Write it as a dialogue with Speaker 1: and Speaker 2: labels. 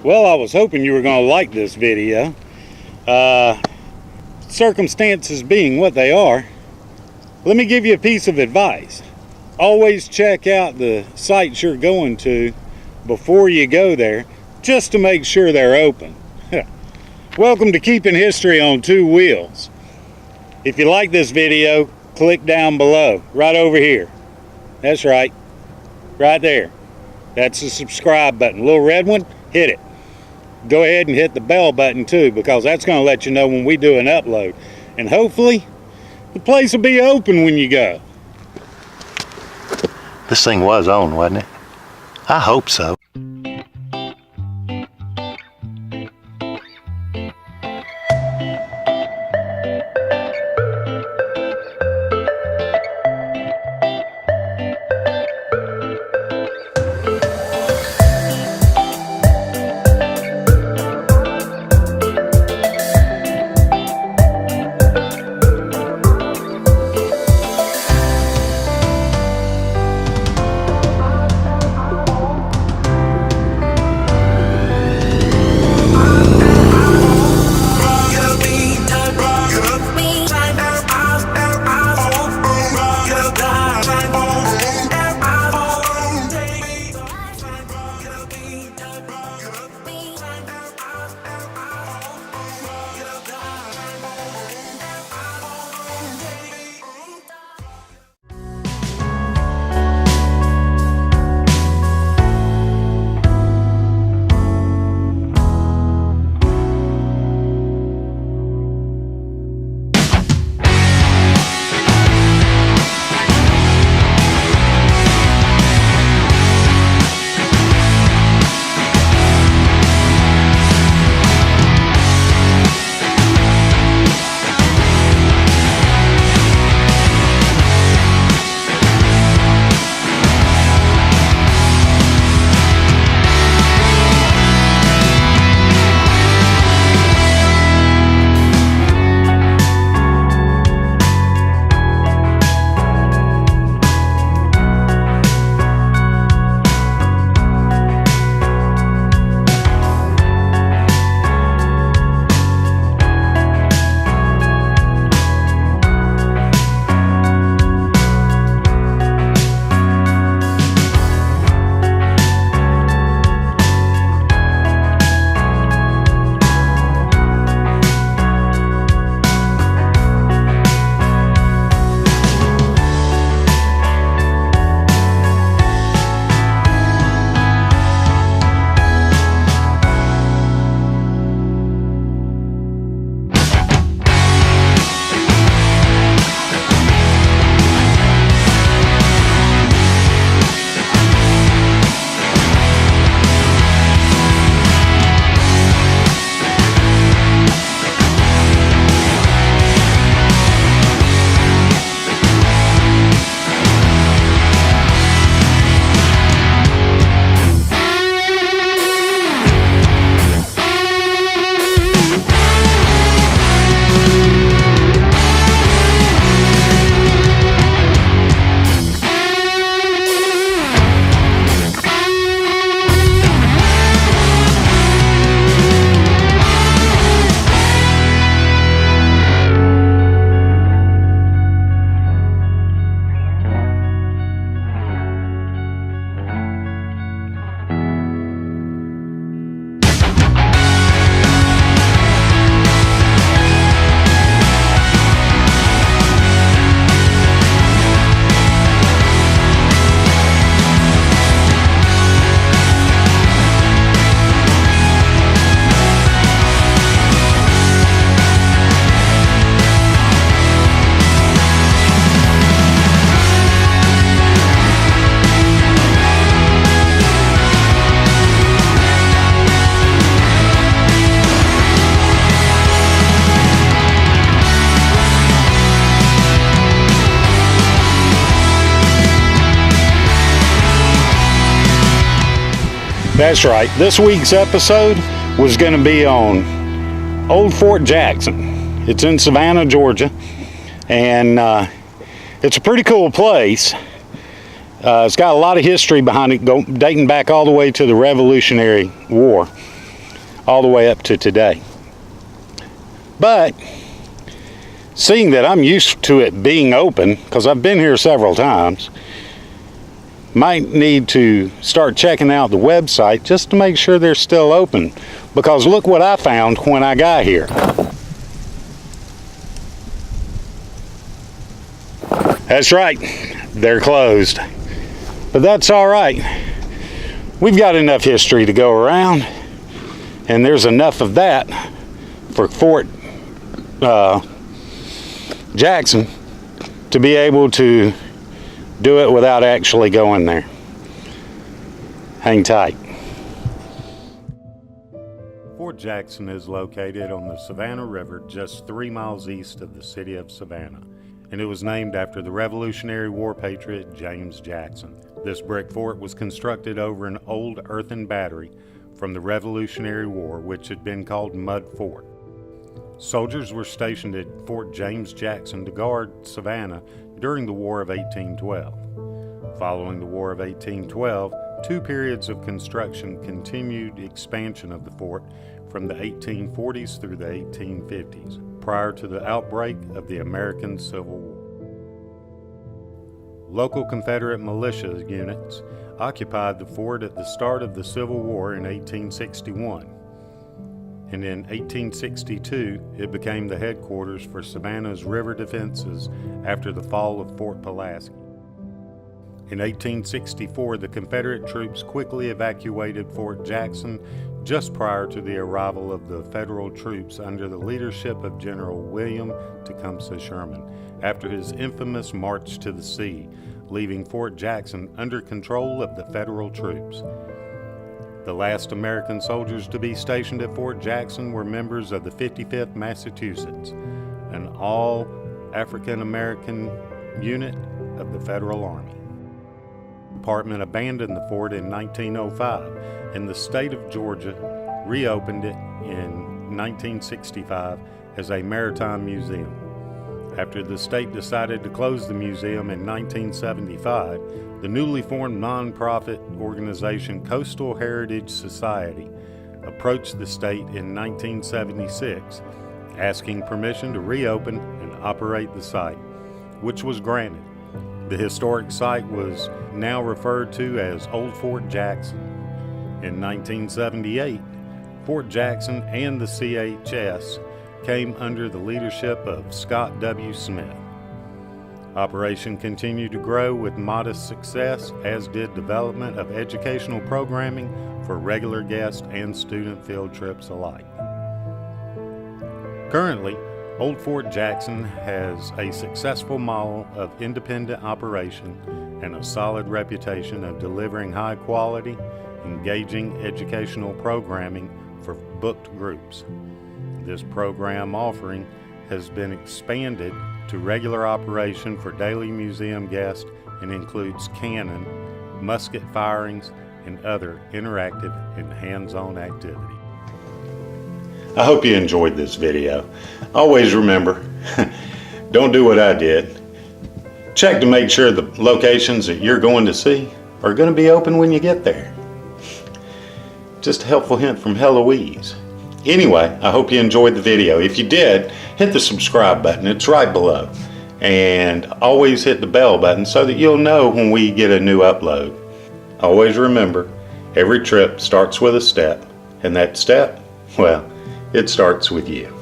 Speaker 1: Well, I was hoping you were going to like this video. Circumstances being what they are, let me give you a piece of advice. Always check out the sites you're going to before you go there, just to make sure they're open. Welcome to Keeping History on Two Wheels. If you like this video, click down below, right over here. That's right, right there. That's the subscribe button, little red one, hit it. Go ahead and hit the bell button too, because that's going to let you know when we do an upload. And hopefully, the place will be open when you go.
Speaker 2: This thing was on, wasn't it? I hope so.
Speaker 1: That's right. This week's episode was going to be on Old Fort Jackson. It's in Savannah, Georgia, and it's a pretty cool place. It's got a lot of history behind it, dating back all the way to the Revolutionary War. all the way up to today. But seeing that I'm used to it being open, because I've been here several times, might need to start checking out the website just to make sure they're still open, because look what I found when I got here. That's right, they're closed. But that's all right. We've got enough history to go around, and there's enough of that for Fort Jackson to be able to do it without actually going there. Hang tight. Fort Jackson is located on the Savannah River just 3 miles east of the city of Savannah, and it was named after the Revolutionary War patriot James Jackson. This brick fort was constructed over an old earthen battery from the Revolutionary War, which had been called Mud Fort. Soldiers were stationed at Fort James Jackson to guard Savannah during the War of 1812. Following the War of 1812, 2 periods of construction continued expansion of the fort from the 1840s through the 1850s, prior to the outbreak of the American Civil War. Local Confederate militia units occupied the fort at the start of the Civil War in 1861. And in 1862, it became the headquarters for Savannah's river defenses after the fall of Fort Pulaski. In 1864, the Confederate troops quickly evacuated Fort Jackson just prior to the arrival of the Federal troops under the leadership of General William Tecumseh Sherman after his infamous March to the Sea, leaving Fort Jackson under control of the Federal troops. The last American soldiers to be stationed at Fort Jackson were members of the 55th Massachusetts, an all-African-American unit of the Federal Army. The department abandoned the fort in 1905, and the state of Georgia reopened it in 1965 as a maritime museum. After the state decided to close the museum in 1975, the newly formed nonprofit organization Coastal Heritage Society approached the state in 1976, asking permission to reopen and operate the site, which was granted. The historic site was now referred to as Old Fort Jackson. In 1978, Fort Jackson and the CHS came under the leadership of Scott W. Smith. Operation continued to grow with modest success, as did development of educational programming for regular guest and student field trips alike. Currently, Old Fort Jackson has a successful model of independent operation and a solid reputation of delivering high quality, engaging educational programming for booked groups. This program offering has been expanded to regular operation for daily museum guests and includes cannon, musket firings, and other interactive and hands-on activities. I hope you enjoyed this video. Always remember, don't do what I did. Check to make sure the locations that you're going to see are going to be open when you get there. Just a helpful hint from Heloise. Anyway, I hope you enjoyed the video. If you did, hit the subscribe button. It's right below. And always hit the bell button so that you'll know when we get a new upload. Always remember, every trip starts with a step. And that step, well, it starts with you.